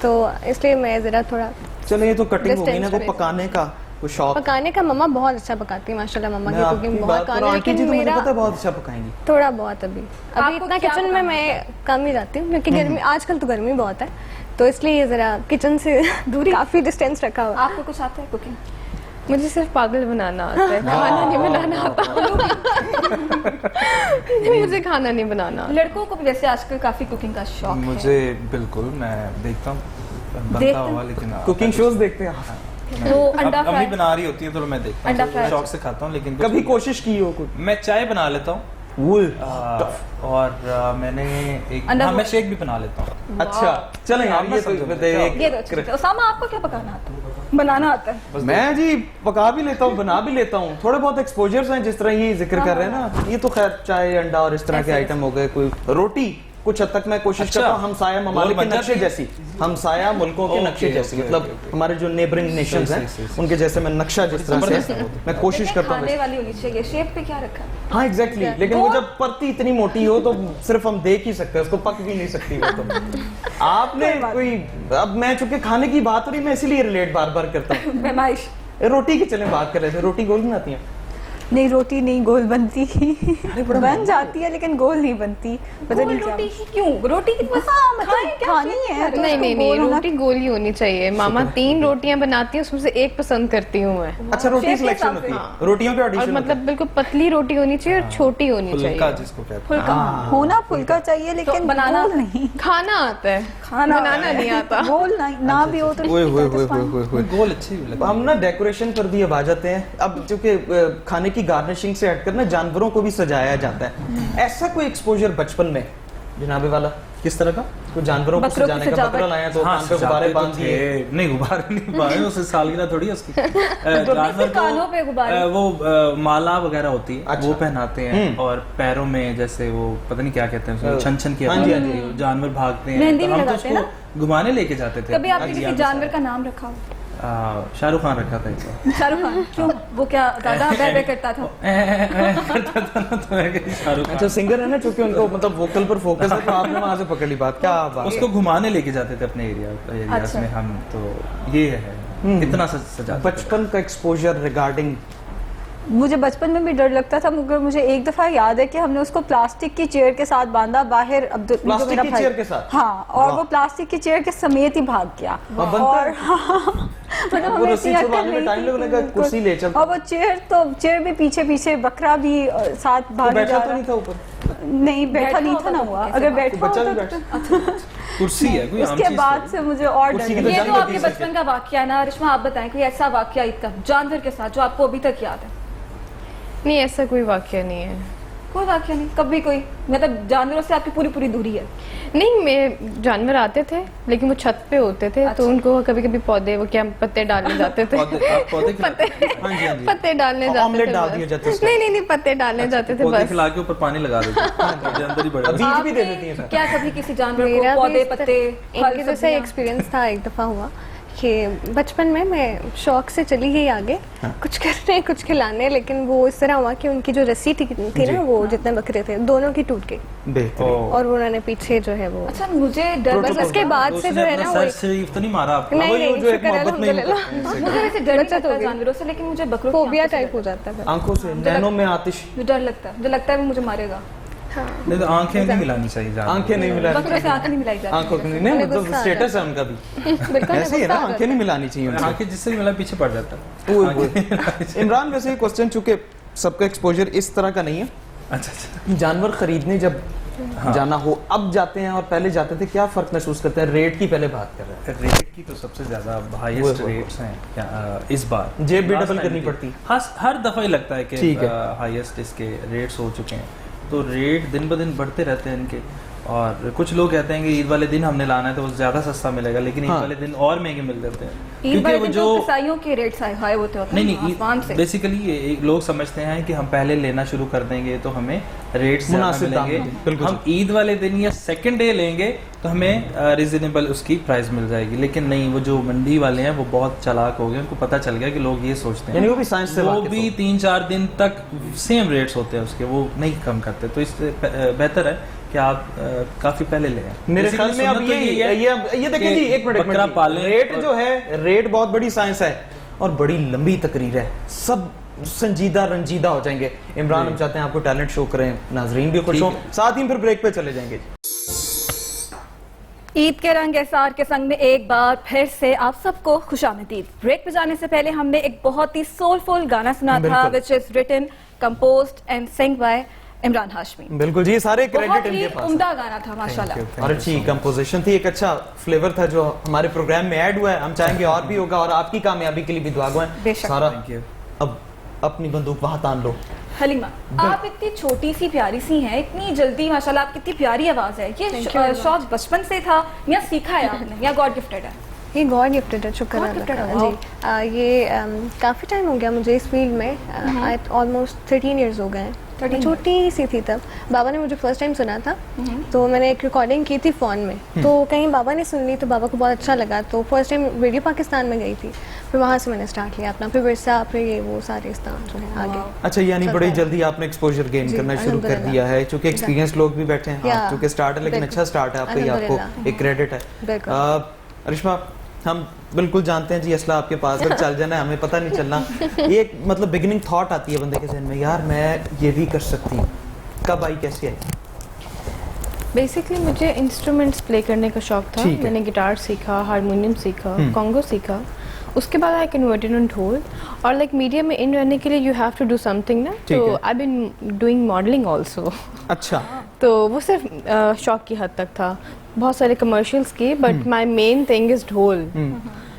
तो इसलिए मैं ज़रा थोड़ा। चलो ये तो कटिंग होगी ना, वो पकाने का कुछ शौक? पकाने का मम्मा बहुत अच्छा पकाती है माशाल्लाह, मम्मा की कुकिंग बहुत आती है, लेकिन मेरा बहुत अच्छा पकाएंगी थोड़ा बहुत। अभी इतना किचन में मैं कम ही जाती हूँ, क्योंकि गर्मी, आजकल तो गर्मी बहुत है, तो इसलिए जरा किचन से दूरी, काफी डिस्टेंस रखा हुआ। आपको कुछ आता है कुकिंग? मुझे सिर्फ पागल बनाना आता है, खाना नहीं बनाना आता। मुझे खाना नहीं बनाना। लड़कों को भी वैसे आजकल काफी कुकिंग का शौक है। मुझे बिल्कुल, मैं देखता हूँ बनता हुआ, लेकिन कुकिंग शोज देखते हैं आप? तो अंडा फ्राई बना रही होती है तो मैं देखता हूँ, शौक से खाता हूँ, लेकिन कभी कोशिश की हो? मैं चाय बना लेता हूँ और मैंने एक, मैं शेक भी बना लेता हूँ। अच्छा चलें यार, ये तो उसामा आपको क्या पकाना आता है? बनाना आता है? मैं जी पका भी लेता हूँ, बना भी लेता हूँ, थोड़े बहुत एक्सपोजर्स हैं, जिस तरह ये जिक्र कर रहे हैं ना, ये तो खैर चाय अंडा और इस तरह के आइटम हो गए। कोई रोटी कुछ हद तक मैं कोशिश करता हूँ हमसाया ममालिक के नक्शे जैसी, हमसाया मुल्कों के नक्शे जैसी, मतलब हमारे जो नेबरिंग नेशंस हैं उनके जैसे मैं नक्शा जिस तरह से मैं कोशिश करता हूँ। खाने वाली होनी चाहिए, शेप पे क्या रखा? हाँ एग्जैक्टली, लेकिन वो जब परती इतनी मोटी हो तो सिर्फ हम देख ही सकते हैं, उसको पक भी नहीं सकती वो तो। आपने कोई, अब मैं चूंकि खाने की बात हो रही, मैं इसीलिए रिलेट बार बार करता हूँ। रोटी की चलें बात कर रहे थे, रोटी गोल बनाती हैं? नहीं, रोटी नहीं गोल बनती। बन जाती है लेकिन गोल नहीं बनती, पता नहीं रोटी क्यों? रोटी की खानी है तो नहीं, रोटी गोल ही होनी चाहिए। मामा 3 रोटियां बनाती है, उसमें से एक पसंद करती हूँ मैं। अच्छा, रोटी सिलेक्शन होती है, रोटियों पे ऑडिशन, मतलब बिल्कुल पतली रोटी होनी चाहिए और छोटी होनी चाहिए, फुल्का जिसको कहते हैं। फुल्का होना फुल्का चाहिए, लेकिन बनाना नहीं, खाना आता है, बनाना नहीं आता। गोल ना भी हो तो गोल अच्छी लगती है। हम ना डेकोरेशन पर भी अब आ जाते हैं, अब चूंकि खाने की गार्निशिंग से हटकर ना जानवरों को भी सजाया जाता है। ऐसा कोई एक्सपोजर बचपन में जनाबे वाला? किस तरह का? कोई जानवरों को सजाने का? बकरा लाया तो कान पे गुब्बारे बांध दिए? नहीं, गुब्बारे नहीं बांधे, उससे सालगिरह थोड़ी है उसकी। जानवर कानों पे गुब्बारे, वो माला वगैरह होती है, वो पहनाते हैं, और पैरों में जैसे वो पता नहीं क्या कहते हैं, छन छन की जानवर भागते हैं, हम तो उसको घुमाने लेके जाते थे। कभी आपने किसी जानवर का नाम रखा हो? शाहरुख खान रखा था एक बार। शाहरुख खान क्यों? वो क्या ज्यादा बह करता था? करता था ना, तो मैं कहा शाहरुख खान। अच्छा सिंगर है ना, चूंकि उनको मतलब वोकल पर फोकस है, तो आपने वहां से पकड़ ली बात। क्या बात? उसको घुमाने लेके जाते थे अपने एरियाज अच्छा। में हम, तो ये है इतना सजा। बचपन का एक्सपोजर रिगार्डिंग, मुझे बचपन में भी डर लगता था, मगर मुझे एक दफा याद है कि हमने उसको प्लास्टिक की चेयर के साथ बांधा बाहर। प्लास्टिक की चेयर के साथ? हाँ, और वो प्लास्टिक की चेयर के समेत ही भाग गया। और मतलब हमें रस्सी छुड़वाने में टाइम लगेगा, कुर्सी ले चल। और वो चेयर भी पीछे पीछे, बकरा भी साथ भाग बैठा तो नहीं था ऊपर? नहीं, बैठा नहीं था ना हुआ। अगर बैठा बच्चा भी होता बैठा। कुर्सी है कोई आम उसके चीज़ बाद तो। से मुझे और कुर्सी डर की तो लगा। ये जंग तो लगी आपके इससे। बचपन का वाकया है ना रिश्मा, आप बताएं कोई ऐसा वाकया ईद का जानवर के साथ जो आपको अभी तक याद है? नहीं, ऐसा कोई वाकया नहीं है। कोई वाकया नहीं कभी? कोई मतलब जानवरों से आपकी पूरी दूरी है? नहीं, मेरे जानवर आते थे लेकिन वो छत पे होते थे। अच्छा। तो उनको कभी कभी पौधे, वो क्या पत्ते डालने जाते थे। आप पौधे पत्ते हाँ जी, हाँ जी। पत्ते डालने जाते थे। ऑमलेट डाल बस। दिए जाते उसमें। नहीं, पत्ते डालने जाते थे पौधे बस। खिला के ऊपर पानी लगा देते थे, अंदर ही बड़े। बीज भी दे आपने देती है। क्या कभी किसी जानवर मेरा को भी पौधे इस तरह- पत्ते फल इनके जैसा सब्जियां? एक्सपीरियंस था। एक दफ़ा हुआ कि बचपन में मैं शौक से चली गई आगे कुछ करने कुछ खिलाने, लेकिन वो इस तरह हुआ कि उनकी जो रस्सी थी ना, वो जितने बकरे थे दोनों की टूट गई बेहतरीन। और उन्होंने पीछे जो है वो अच्छा मुझे डर बस उसके बाद से जो है ना वो सर एक- शरीफ तो नहीं मारा आपको? नहीं, वही नहीं, जो एक शुक्र है, मोहब्बत में अल्हम्दुलिल्लाह। मुझे वैसे डर नहीं बचत हो लगता गई। जानवरों से, लेकिन मुझे बकरों की फोबिया आंखों से टाइप डर हो जाता है। आंखों से नैनों में आतिश। मुझे डर लगता है, मुझे लगता है वो मुझे मारेगा। नहीं तो आंखें नहीं मिलानी चाहिए जानवर। आंखें नहीं मिलानी बकरों से आंखें नहीं मिलाई जाती। आंखों की नहीं, मतलब गुस्सा आ स्टेटस है उनका भी बिल्कुल ऐसे ही है ना, आंखें नहीं मिलानी चाहिए उनसे। आंखें जिससे भी मिला पीछे पड़ जाता है। वो- इमरान, वैसे क्वेश्चन चूंकि सबका एक्सपोजर इस तरह का नहीं है, अच्छा। जानवर खरीदने जब जाना हो, अब जाते हैं और पहले जाते थे, क्या फर्क महसूस करते हैं? रेट की पहले बात कर रहे हैं। रेट की तो सबसे ज्यादा हाईएस्ट रेट्स हैं इस बार। जेब भी Last डबल time करनी की। पड़ती। हर दफा ही लगता है कि ठीक है। हाईएस्ट इसके रेट्स हो चुके हैं, तो रेट दिन ब दिन बढ़ते रहते हैं इनके। और कुछ लोग कहते हैं कि ईद वाले दिन हमने लाना है तो वो ज्यादा सस्ता मिलेगा, लेकिन ईद हाँ। वाले दिन और महंगे मिल जाते हैं। ईद वाले दिन तो कसाईयों के रेट्स हाई होते होते हैं नहीं आसमान से। बेसिकली ये लोग समझते हैं कि हम पहले लेना शुरू कर देंगे तो हमें रेट्स ज्यादा मुनासिब दाम मिलेंगे। में, बिल्कुल हम ईद वाले दिन या सेकंड डे लेंगे तो हमें रिजनेबल उसकी प्राइस मिल जाएगी। लेकिन नहीं, वो जो मंडी वाले हैं वो बहुत चालाक हो गए, उनको पता चल गया कि लोग ये सोचते हैं। यानी वो भी साइंस से वो वाकिफ भी हो। 3-4 दिन तक सेम रेट्स होते हैं उसके, वो नहीं कम करते। तो इससे बेहतर है कि आप काफी पहले ले आएं। मेरे ख्याल में अब सुन्नत तो ये देखें जी, एक मिनट बकरा पालें। रेट जो है, रेट बहुत बड़ी साइंस है और बड़ी लंबी तकरीर है, सब संजीदा रंजीदा हो जाएंगे। इमरान, हम चाहते हैं आपको टैलेंट शो करें, नाजरीन भी खुश हों, साथ ही फिर ब्रेक पे चले जाएंगे। ईद के रंग एहसार के संग में एक बार फिर से आप सबको खुशामदीद। ब्रेक पे जाने से पहले हमने एक बहुत ही सोलफुल गाना सुना था, बिल्कुल। Which is written, composed and sing by Imran Hashmi. बिल्कुल जी, सारे बहुत क्रेडिट ही इनके पास उम्दा गाना था माशाल्लाह। और अच्छी कंपोजिशन थी, एक अच्छा फ्लेवर था जो हमारे प्रोग्राम में ऐड हुआ है। हम चाहेंगे और भी होगा, और आपकी कामयाबी के लिए भी दुआ है बेशक। सारा। Thank you। अब अपनी बंदूक वहां तान लो। हलीमा, आप इतनी छोटी सी प्यारी सी हैं, इतनी जल्दी माशाल्लाह, आपकी इतनी प्यारी आवाज है। ये शौक बचपन से था या सीखा है आपने या गॉड गिफ्टेड है? ये गॉड गिफ्टेड है, शुक्र God अल्लाह gifted का। है, जी ये काफ़ी टाइम हो गया मुझे इस फील्ड में, ऑलमोस्ट 13 इयर्स हो गए हैं। 13 छोटी सी थी तब, बाबा ने मुझे फर्स्ट टाइम सुना था, तो मैंने एक रिकॉर्डिंग की थी फ़ोन में, तो कहीं बाबा ने सुन ली तो बाबा को बहुत अच्छा लगा, तो फर्स्ट टाइम रेडियो पाकिस्तान में गई थी, फिर वहाँ से मैंने स्टार्ट किया अपना, फिर विरसा, फिर ये वो सारे स्थान जो है आगे। अच्छा, यानी चलता बड़ी है। जल्दी आपने एक्सपोजर गेन जी, करना शुरू कर अल्हम्दुलिल्लाह। दिया है, क्योंकि एक्सपीरियंस लोग भी बैठे हैं। या, क्योंकि स्टार्ट है, लेकिन बिल्कुल। अच्छा स्टार्ट है आपका, ये आपको अल्हम्दुलिल्लाह। एक क्रेडिट है। बिल्कुल। अरिश्मा, हम बिल्कुल जानते हैं जी, असला आपके पास तक चल जाना है, हमें पता नहीं चलना। ये एक मतलब बिगिनिंग थॉट आती है बंदे के जहन में, यार मैं ये भी कर सकती हूँ, कब आई, कैसे आई? बेसिकली मुझे इंस्ट्रूमेंट्स प्ले करने का शौक था। ठीक है। मैंने गिटार सीखा, हारमोनियम सीखा, कॉन्गो सीखा, उसके बाद आई कन्वर्टेड ऑन ढोल। और लाइक मीडिया में इन रहने के लिए you have to do something ना, ठीक तो है। I been doing modelling also. अच्छा, तो वो सिर्फ शौक की हद तक था, बहुत सारे कमर्शियल्स की, but my main thing is ढोल।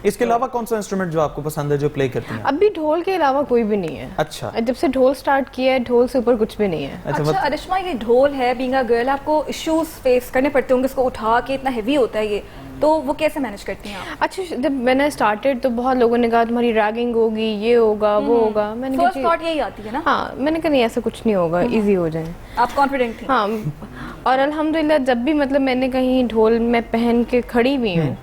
इसके अलावा कौन सा इंस्ट्रूमेंट जो आपको पसंद है, जो प्ले करती हैं? अभी ढोल के अलावा कोई भी नहीं है। अच्छा, जब से ढोल स्टार्ट किया है, ढोल से ऊपर कुछ भी नहीं है। अच्छा अरिश्मा, ये ढोल है, बीइंग अ गर्ल आपको इश्यूज फेस करने पड़ते होंगे, इसको उठा के इतना हेवी होता है ये, तो वो कैसे मैनेज करती हैं आप? अच्छा, जब मैंने स्टार्टेड तो बहुत लोगों ने कहा तुम्हारी रैगिंग होगी, ये होगा, वो होगा। मैंने कहा फर्स्ट जी- थॉट यही आती है ना? हाँ, मैंने कहा नहीं ऐसा कुछ नहीं होगा, इजी हो जाए। आप कॉन्फिडेंट थी? हाँ, और अल्हम्दुलिल्लाह जब भी मतलब मैंने कहीं ढोल में पहन के खड़ी हुई हूँ,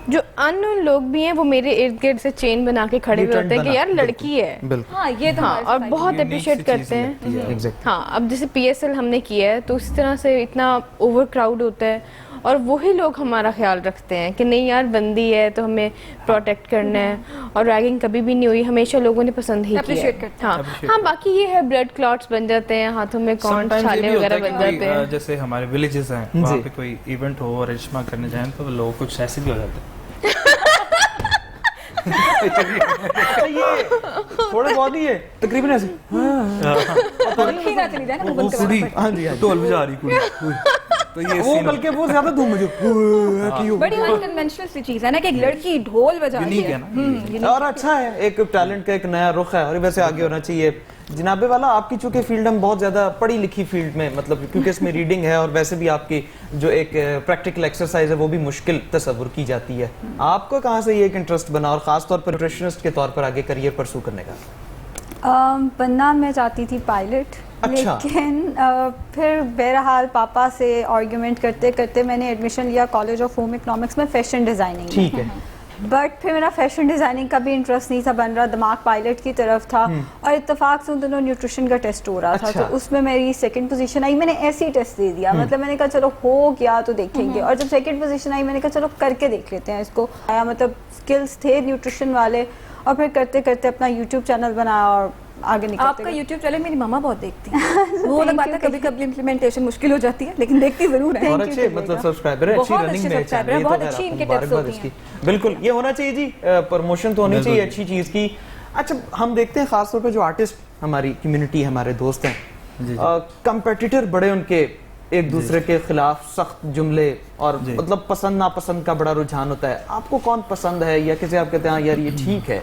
जो अननोन लोग भी हैं वो मेरे इर्द गिर्द से चेन बना के खड़े हुए होते हैं कि यार लड़की है। बिल्कुल हाँ ये तो हाँ, हमारे और society बहुत Unique सी अप्रिशिएट चीज़ करते लगती है। हैं। एग्जैक्ट हाँ, अब जैसे PSL हमने किया है तो उस तरह से इतना ओवर क्राउड होता है और वही लोग हमारा ख्याल रखते हैं कि नहीं यार बंदी है तो हमें प्रोटेक्ट करना है, और रैगिंग कभी भी नहीं हुई, हमेशा लोगों ने पसंद ही किया Appreciate है। करते हाँ हाँ, बाकी ये है ब्लड क्लॉट्स बन जाते हैं, हाथों में कौन Sometimes ये छाले भी होता वगैरह है कि बन कोई, जाते हैं। जैसे हमारे विलेजेस हैं वहाँ पे कोई इवेंट हो और रिश्मा करने जाएं तो लोग कुछ ऐसे भी हो जाते हैं। ये थोड़े बहुत ही है तकरीबन ऐसे ही ना चली जाए ना तो बंद करना पड़ता हाँ जी हाँ जी। ढोल बजा रही कुड़ी तो ये वो बल्कि वो ज्यादा धूम मुझे है। बड़ी अनकन्वेंशनल सी चीज है ना कि एक लड़की ढोल बजा रही यूनिक है। है ना। और अच्छा है, एक टैलेंट का एक नया रुख है और वैसे आगे होना चाहिए। जनाबे वाला आपकी चूंकि फील्ड में बहुत ज्यादा पढ़ी लिखी फील्ड में, मतलब क्योंकि इसमें रीडिंग है और वैसे भी आपकी जो एक प्रैक्टिकल एक्सरसाइज है वो भी मुश्किल तस्वुर की जाती है। आपको कहाँ से ये एक इंटरेस्ट बना और खास तौर पर न्यूट्रिशनिस्ट के तौर पर आगे करियर परसू करने का? बनना मैं चाहती थी पायलट, अच्छा। लेकिन फिर बहरहाल पापा से आर्ग्यूमेंट करते करते मैंने एडमिशन लिया कॉलेज ऑफ होम इकोनॉमिक्स में फैशन डिज़ाइनिंग। ठीक है। बट फिर मेरा फैशन डिज़ाइनिंग का भी इंटरेस्ट नहीं था बन रहा, दिमाग पायलट की तरफ था और इत्तेफाक से उन दोनों न्यूट्रिशन का टेस्ट हो रहा था। अच्छा। तो उसमें मेरी सेकंड पोजीशन आई, मैंने ऐसे ही टेस्ट दे दिया, मतलब मैंने कहा चलो हो गया तो देखेंगे। और जब सेकंड पोजीशन आई मैंने कहा चलो करके देख लेते हैं इसको। आया मतलब स्किल्स थे न्यूट्रिशन वाले और फिर करते करते अपना यूट्यूब चैनल बनाया और आगे निकलते आपका गए। YouTube चैनल मेरी मामा बहुत देखती है। वो अलग बात है कभी कभी इम्प्लीमेंटेशन मुश्किल हो जाती है लेकिन देखती जरूर है। और अच्छे मतलब सब्सक्राइबर है, अच्छी बहुत रनिंग अच्छे में subscriber चैनल, है, ये तो बहुत खैर अच्छी आपको इनके मुबारकबाद tips होती इसकी। बिल्कुल ये होना चाहिए जी, प्रमोशन तो होनी चाहिए अच्छी चीज की। अच्छा हम देखते हैं खासतौर पे जो आर्टिस्ट हमारी कम्युनिटी हमारे दोस्त हैं, कंपेटिटर बड़े उनके एक दूसरे के खिलाफ सख्त जुमले और मतलब पसंद नापसंद का बड़ा रुझान होता है। आपको कौन पसंद है या किसी आप कहते हैं यार ये ठीक है?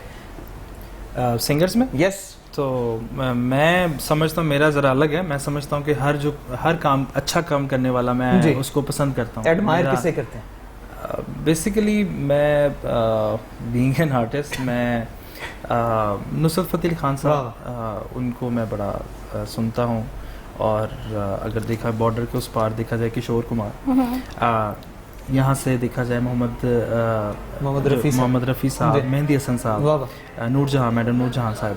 सिंगर्स में यस तो मैं समझता हूँ मेरा ज़रा अलग है। मैं समझता हूँ कि हर काम अच्छा काम करने वाला जी। मैं उसको पसंद करता हूँ। एडमायर किसे करते हैं? बेसिकली मैं बीइंग एन आर्टिस्ट मैं नुसरत फ़तेह अली खान साहब उनको मैं बड़ा सुनता हूँ। और अगर देखा बॉर्डर के उस पार देखा जाए किशोर कुमार, यहाँ से देखा जाए मोहम्मद रफ़ी साहब, मेहंदी हसन साहब, नूरजहां मैडम नूरजहां साहब।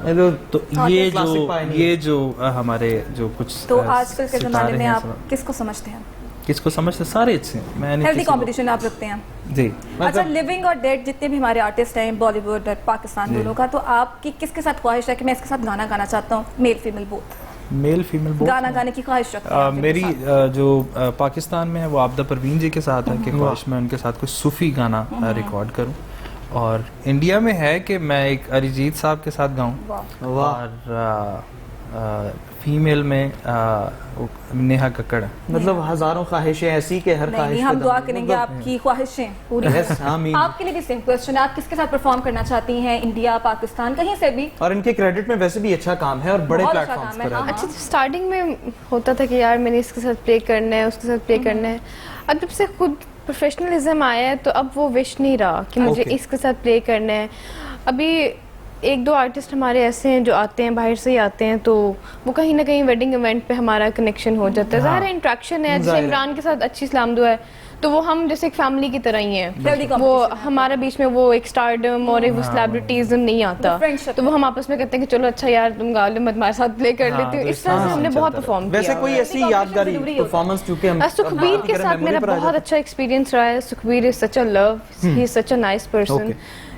तो ये जो हमारे जो कुछ तो आजकल के ज़माने में सितारे हैं, आप किसको समझते हैं? किसको समझते सारे अच्छे हैं। मैं हेल्दी कंपटीशन आप रखते हैं? जी अच्छा लिविंग और डेड जितने भी हमारे आर्टिस्ट हैं बॉलीवुड और पाकिस्तान दोनों का, तो आपकी किसके साथ ख्वाहिश है कि मैं इसके साथ गाना गाना चाहता हूँ? Male female both? Male female गाना गाने की ख्वाहिश रखते हैं आप मेरी इनके साथ? जो पाकिस्तान में है वो आबदा परवीन जी के साथ है कि ख्वाहिश मैं उनके साथ कोई सूफी गाना रिकॉर्ड करूं। और इंडिया में है कि मैं एक अरिजीत साहब के साथ गाऊं। और फीमेल में नेहा कक्कड़ है। मतलब हजारों ख्वाहिशें ऐसी के हर नहीं, ख्वाहिश हम पे दुआ दम- करेंगे आपकी ख्वाहिशें पूरी Yes, आमीन। आपके लिए भी सेम क्वेश्चन है, आप किसके साथ परफॉर्म करना चाहती हैं? इंडिया, पाकिस्तान, कहीं से भी? और इनके क्रेडिट में वैसे भी अच्छा काम है और बड़े बहुत अच्छा प्लेटफॉर्म्स काम है, पर हाँ, है। अच्छा स्टार्टिंग में होता था कि यार मैंने इसके साथ प्ले करना है उसके साथ प्ले करना है। अब जब से खुद प्रोफेशनलिज्म आया है तो अब वो विश नहीं रहा कि मुझे Okay. इसके साथ प्ले करना है। अभी एक दो आर्टिस्ट हमारे ऐसे हैं जो आते हैं बाहर से ही आते हैं तो वो कहीं ना कहीं वेडिंग इवेंट पे हमारा कनेक्शन हो जाता है। ज़ाहिर है इंट्रैक्शन है, जैसे जाहिर है। इमरान के साथ अच्छी सलाम दुआ है तो वो हम जैसे एक फैमिली की तरह ही हैं। Healthy वो competition है। हमारा बीच में वो एक स्टारडम और एक वो सेलिब्रिटीज़म नहीं आता। वो friendship तो वो हम आपस में कहते हैं कि चलो अच्छा यार तुम गा लो मैं तुम्हारे साथ प्ले कर हाँ, लेती हूँ। तो इस तरह से हमने बहुत परफॉर्म किया। वैसे कोई ऐसी competition यादगारी जरूरी होता है। परफॉर्मेंस चूंकि हम सुखबीर अब के बात साथ करें, मेरा memory पर आ बहुत जाते अच्छा एक्सपीरियंस रहा है। Sukhbir is such a love, he is such a nice person,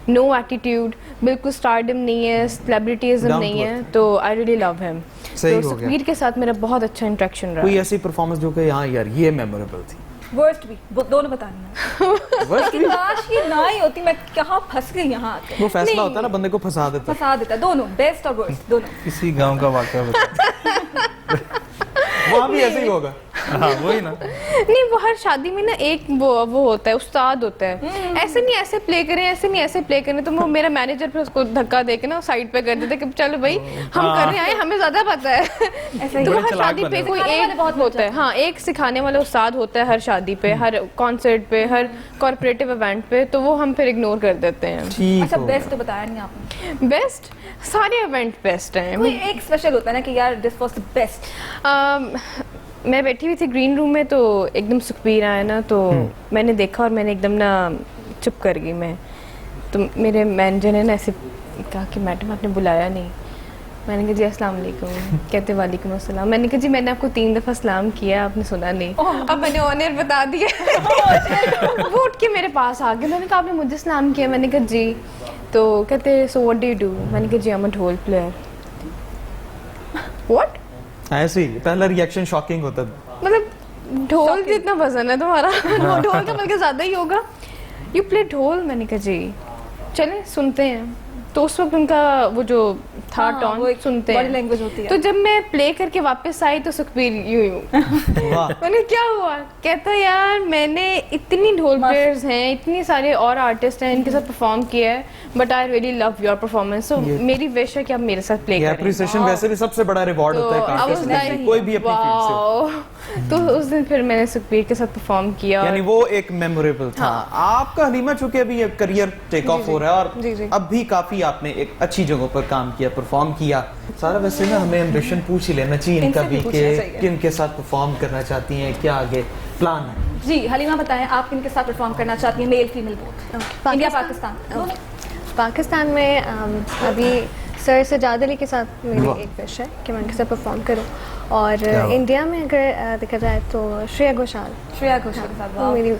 no attitude, बिल्कुल स्टारडम नहीं है, सेलिब्रिटीज़म Down to नहीं है, earth। तो आई रियली लव हिम। सही हो तो गया। सुखबीर के साथ मेरा बहुत अच्छा इंटरेक्शन रहा कोई है। ऐसी परफॉर्मेंस जो कि हाँ यार ये मेमोरेबल थी? वर्स्ट भी दोनों बताना वर्स्ट भी काश ये ना ही होती, मैं कहाँ फंस गई यहाँ आके। वो फैसला होता है ना बंदे को फंसा देता है। फंसा देता है, दोनों बेस्ट और वर्स्ट दोनों। किसी गांव का वाक़या बता। वहाँ भी ऐसे ही होगा। हाँ वही ना। नहीं वो हर शादी में ना एक वो होता है, उस्ताद होता है, ऐसे नहीं ऐसे प्ले करें, ऐसे नहीं ऐसे प्ले करें। तो वो मेरा मैनेजर फिर उसको धक्का दे के ना साइड पे कर देता है कि चलो भाई हम कर रहे हैं, हमें ज्यादा पता है। ऐसा ही तो है। हर शादी पे कोई सिखाने वाले एक बहुत होता है, हाँ एक सिखाने वाला उस्ताद होता है हर शादी पे, हर कॉन्सर्ट पे, हर कॉर्पोरेटिव इवेंट पे। तो वो हम फिर इग्नोर कर देते हैं। ठीक अच्छा हो बेस्ट तो बताया नहीं आपने, बेस्ट सारे इवेंट बेस्ट हैं। कोई एक स्पेशल होता है ना कि यार दिस वाज द बेस्ट। मैं बैठी हुई थी ग्रीन रूम में तो एकदम सुखबीर आया ना, तो मैंने देखा और मैंने एकदम ना चुप कर गई मैं। तो मेरे मैनेजर ने ना ऐसे कहा कि मैडम आपने बुलाया नहीं। मैंने कहा जी अस्सलाम वालेकुम। कहते वालेकुम अस्सलाम। मैंने कहा जी मैंने आपको 3 दफ़ा सलाम किया, आपने सुना नहीं। अब मैंने ऑनर बता दिया। वो उठ के मेरे पास आ गए। मैंने कहा आपने मुझे सलाम किया? मैंने कहा जी। तो कहते so what do you do? मैंने कहा जी आई एम अ ढोल प्लेयर। व्हाट? ऐसे ही पहला रिएक्शन शॉकिंग होता था। मतलब ढोल जितना वजन है तुम्हारा, वो ढोल का बल्कि ज्यादा ही होगा। यू प्ले ढोल? मैंने कहा जी। चलें सुनते हैं। तो उस वक्त उनका वो जो था हाँ, टॉन वो एक सुनते बॉडी हैं। लैंग्वेज होती है। तो जब मैं प्ले करके वापस आई तो सुखबीर यूं वाह। मैंने क्या हुआ? कहता यार मैंने इतनी ढोल प्लेयर्स हैं, इतनी सारे और आर्टिस्ट हैं, इनके साथ परफॉर्म किया है, but I really love your performance. So मेरी विश है कि आप मेरे साथ प्ले ये करें। अप्रिसिएशन वैसे भी सबसे बड़ा रिवॉर्ड होता है I was artist के लिए, like, कोई भी अपनी फील्ड से। wow। तो उस दिन फिर मैंने सुखबीर के साथ परफॉर्म किया। यानी वो एक मेमोरेबल था। आपका हलीमा चूंकि अभी करियर टेक ऑफ हो रहा है जी, और जी। अब भी काफी आपने एक अच्छी जगहों पर काम किया, परफॉर्म किया। सारा वैसे ना हमें एम्बिशन पूछ ही लेना चाहिए इनका इनसे भी भी पूछना कि चाहिए। किन के साथ परफॉर्म करना चाहती हैं, क्या आगे प्लान है। जी हलीमा बताएं, आप किनके साथ परफॉर्म करना चाहती हैं, male female both? India Pakistan दोनों? पाकिस्तान में अभी सर सजाद अली के साथ वाह। मेरी एक विश है कि मैं उनके साथ परफॉर्म करूं। और क्या बात। इंडिया में अगर देखा जाए तो श्रेया घोषाल, श्रेया घोषाल के साथ। वो वाह। मेरी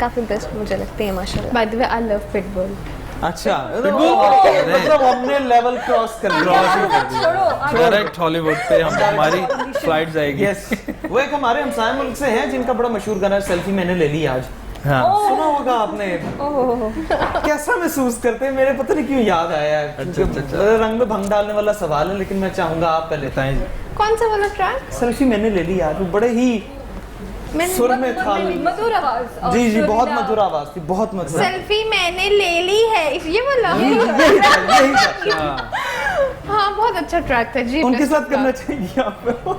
काफ़ी बेस्ट मुझे लगती है माशाल्लाह। By the way I love pitbull. अच्छा मतलब हमने लेवल क्रॉस कर लिया। छोड़ो आगे। डायरेक्ट हॉलीवुड पे हमारी फ्लाइट जाएगी। यस, वो एक हमारे हमसाय मुल्क से हैं जिनका बड़ा मशहूर गाना सेल्फी मैंने ले ली आज। हाँ। सुना होगा आपने। कैसा महसूस करते हैं? मेरे पता नहीं क्यों याद आया है। अच्छा। रंग में भंग डालने वाला सवाल है, लेकिन मैं चाहूंगा आप पहले बताएं जी। कौन सा वाला ट्रैक? सेल्फी मैंने ले ली आज। वो बड़े ही सुर में था। मधुर आवाज और जी जी, बहुत सुरीला। मधुर आवाज थी, बहुत मधुर। सेल्फी मैंने ले ली है, ये वाला। यही था। हाँ बहुत अच्छा ट्रैक था जी। उनके best साथ of करना luck। चाहिए आपको।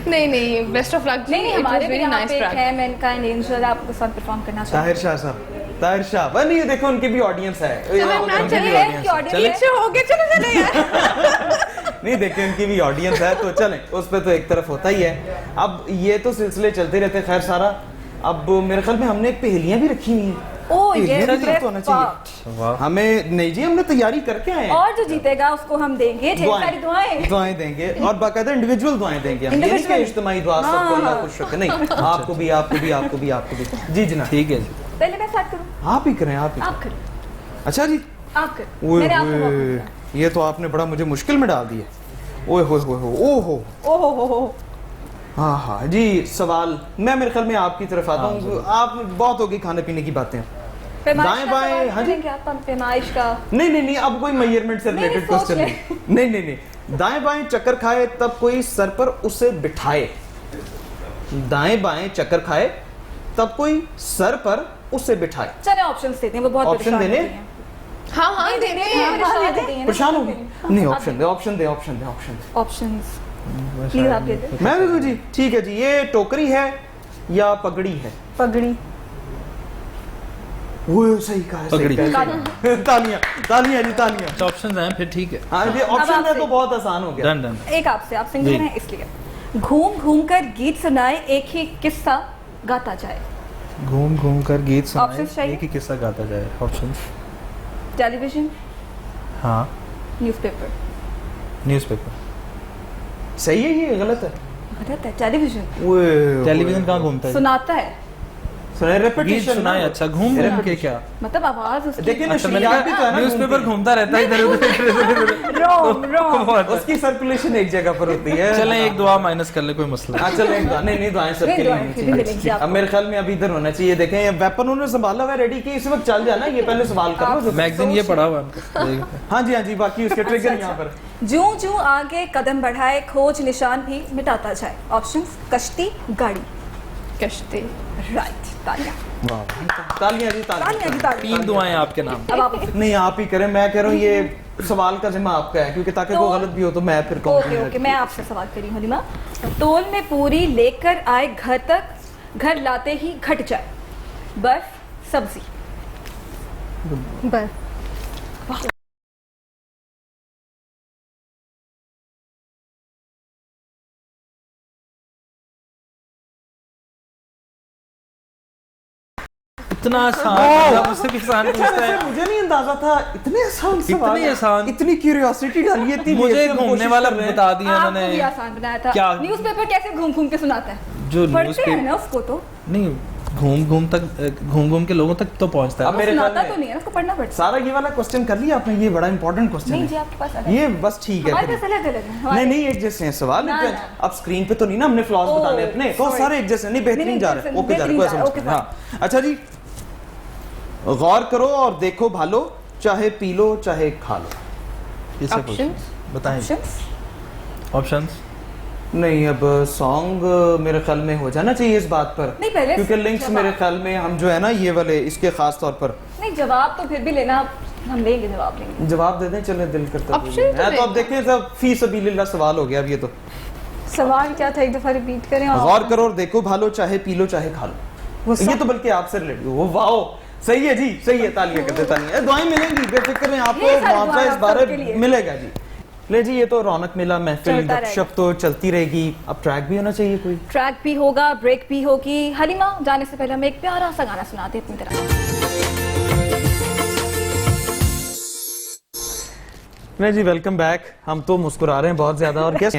नहीं बेस्ट ऑफ लक। नहीं हमारे भी वेरी यहाँ नाइस पे एक ट्रैक। है मैनकाइंड एंजल, आपके साथ परफॉर्म करना चाहते ताहिर शाह साहब, ताहिर शाह बस नहीं, देखो उनकी भी ऑडियंस है। उनकी भी हैं। audience है। चलिए पीछे हो गए, चलो चले यार। नहीं देखिए उनकी भी ऑडियंस है, तो चलें उस पे तो एक तरफ होता ही है। अब ये तो सिलसिले चलते रहते हैं। खैर सारा, अब मेरे ख्याल में हमने एक पहेलियां भी रखी हुई हैं। ओह पहेलियां ये भी तो होना चाहिए। वाह। हमें नहीं जी, हमने तैयारी करके आए हैं। और जो जीतेगा उसको हम देंगे ढेर सारी दुआएं। दुआएं देंगे और बाकायदा इंडिविजुअल दुआएं देंगे हम। ये नहीं कि Individual। इज्तिमाई दुआ सबको अल्लाह खुश रखे, नहीं, आपको भी आपको भी आपको भी आपको भी। जी जनाब, ठीक है जी। पहले मैं स्टार्ट करूं? आप ही करें, आप ही आप करें। करें, अच्छा जी, आप करें। ओए मैंने आपको मौका होए, दिया। ये तो आपने बड़ा मुझे मुश्किल में डाल दिया। ओए होए होए होए, ओहो। ओहो हो। हाँ हाँ जी, सवाल मैं मेरे ख्याल में आपकी तरफ आता हूँ। आप बहुत होगी खाने पीने की बातें। पैमाइश दाएं का बाएं, सवाल हाँ जी। करेंगे आप? पैमाइश का नहीं नहीं नहीं, अब कोई मेजरमेंट से नहीं, रिलेटेड सोच क्वेश्चन नहीं। नहीं नहीं नहीं, दाएं बाएं चक्कर खाए तब कोई सर पर उसे बिठाए। दाएं बाएं चक्कर खाए तब कोई सर पर उसे बिठाए। चले ऑप्शंस देते हैं, वो बहुत ऑप्शन परेशान देने? होती हैं। हाँ हाँ नहीं, देने नहीं, हैं। परेशान होती हैं ना। परेशान होगी? नहीं, option they, option they, option they, option they. Options please आप दे दें। मैं भी जी, ठीक है जी। ये टोकरी है या पगड़ी है? पगड़ी। वो सही कहा है, पगड़ी। सही कहा है। तालियां तालियां जी, तालियां। ऑप्शन हैं फिर ठीक है। हाँ ये ऑप्शन है आपसे। तो बहुत आसान हो गया। Done done. एक आपसे, आप सिंगर जी। हैं इसलिए। घूम घूम कर गीत सुनाए, एक ही किस्सा गाता जाए। घूम घूम कर गीत सुनाए, Options चाहिए? एक ही किस्सा गाता जाए। ऑप्शंस? टेलीविजन, हाँ, न्यूज़पेपर। न्यूज़पेपर। सही है, ये गलत है। गलत है। टेलीविजन टेलीविजन कहाँ घूमता है? सुनाता है, सुनाए, गीत रेपिटेशन सुनाए। अच्छा, घूम घूम के क्या? मतलब आवाज उसकी। देखिए ना, अच्छा, मैंने शुरुआत भी तो है कहा ना न्यूज़पेपर घूमती। घूमता रहता है इधर उधर। Wrong wrong. उसकी सर्कुलेशन एक जगह पर होती है। चलें एक दुआ माइनस कर ले, कोई मसला हाँ चलें, एक दुआ। नहीं नहीं, दुआएं सबके लिए दुआएं होनी फिर भी मिलेंगी चाहिए। आपको। अब मेरे ख्याल में अभी इधर होना चाहिए। देखें ये वेपन उन्होंने संभाला हुआ है रेडी, कि इस वक्त चल जाना। ये पहले सवाल कर लो। मैगजीन ये पढ़ा हुआ है उनको। हाँ जी हाँ जी, बाकी उसके ट्रिगर यहाँ पर। जूं जूं आगे कदम बढ़ाए, खोज निशान भी मिटाता जाए। ऑप्शंस कश्ती, गाड़ी। कश्ती। राइट। तालियां तालियां जी, तालियां जी, तालियां। तीन दुआएं आपके नाम। अब आप नहीं, आप ही करें। मैं कह रहा हूँ ये सवाल का जिम्मा आपका है, क्योंकि ताकि कोई गलत भी हो तो मैं फिर ओके ओके, मैं आपसे सवाल करी हूँ हलीमा। तोल में पूरी लेकर आए घर तक, घर लाते ही घट जाए। बर्फ, सब्जी। बस इतना आसान, मुझसे भी आसान पूछता है। मुझे नहीं अंदाजा था इतने आसान सवाल इतने आसान। इतनी क्यूरियोसिटी डाली है, मुझे घूमने वाला बता दिया आपको उन्होंने। भी आसान बनाया था। क्या? न्यूज़पेपर कैसे घूम घूम के सुनाता है? जो पढ़ते हैं ना उसको तो नहीं, घूम घूम के लोगों तक तो पहुंचता है। अब मेरे सुनाता ख्याल तो में नहीं है, उसको पढ़ना पड़ता सारा ये वाला क्वेश्चन कर लिया आपने, ये बड़ा इंपॉर्टेंट क्वेश्चन नहीं जी, है। आपके पास अलग ये बस ठीक है। हमारे पास अलग अलग है नहीं हमारे- नहीं, एक जैसे हैं सवाल, ना, लेकिन ना। अब स्क्रीन पे तो नहीं ना हमने फ्लॉज ओह, बताने अपने, तो sorry। सारे एक जैसे नहीं, बेहतरीन नहीं, जा रहे हैं। बेहतरीन ओके जा रहे हैं, कोई जा रहे हैं, समझ हाँ। अच्छा जी, गौर करो और देखो भालो, चाहे पी लो चाहे खा लो। ये सब Options? बताएं Options? ऑप्शंस। नहीं, अब सॉन्ग मेरे ख्याल में हो जाना चाहिए इस बात पर, नहीं, पहले क्योंकि लिंक्स जवाब। मेरे ख्याल में हम जो है ना ये वाले इसके खास तौर पर नहीं, जवाब तो फिर भी लेना, हम लेंगे, जवाब लेंगे। जवाब दे दें, चले दिल करता है। Option तो तो अब देखें, सब फी सबीलिल्लाह सवाल हो गया अब ये तो। सवाल क्या था, एक दफा रिपीट करें। और गौर करो और देखो भालो, चाहे पी लो चाहे खा लो। ये तो बल्कि आपसे रिलेटेड, वो वाओ, सही है जी, सही है, तालियां कर दे, तालियां। दुआएं मिलेंगी, बेफिक्र हैं, आपको ये सारी मुआवजा दुआएं इस आप बार सबके लिए। मिलेगा जी। ले जी, ये तो रौनक मिला, महफिल चलता गपशप तो चलती रहेगी। अब ट्रैक भी होना चाहिए कोई। ट्रैक भी होगा, ब्रेक भी होगी। हलीमा, जाने से पहले हमें एक प्यारा सा गाना सुनाते अपनी तरफ। नहीं जी, वेलकम बैक। हम तो मुस्कुरा रहे हैं बहुत ज्यादा, और क्या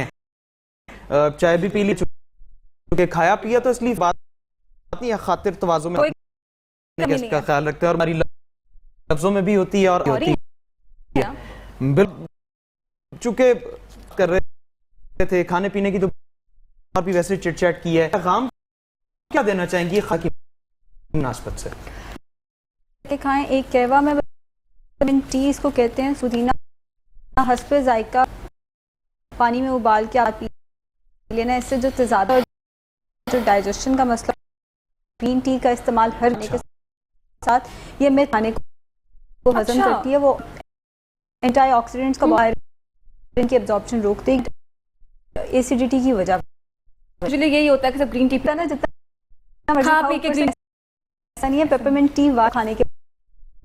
चाय भी पी ली, चुके खाया पिया, तो इसलिए बात नहीं है, खातिर तवाज़ुन में कोई कमी नहीं इसका है। ख्याल रखते हैं, और हमारी लफ्जों में भी होती है और होती है। बिल्कुल, चूंकि कर रहे थे खाने पीने की, तो और भी वैसे चिट चैट की है। पैगाम क्या देना चाहेंगी खाकी मुनासबत से? के खाएं, एक कहवा में विटामिन टी इसको कहते हैं, पुदीना हस्बे जायका पानी में उबाल के आप पी लेना। इससे जो तेजाब और जो डाइजेशन का मसला, ग्रीन टी का इस्तेमाल हर खाने के साथ, ये मैं खाने को हजम अच्छा। करती है, वो एंटीऑक्सीडेंट्स का आयरन की एब्जॉर्प्शन रोकती है, एसिडिटी की वजह एक्चुअली यही होता है कि सब ग्रीन टी पीता ना, जितना मर्जी खा खाओ, पी के ऊपर से green- ऐसा नहीं है। पेपरमिंट टी खाने के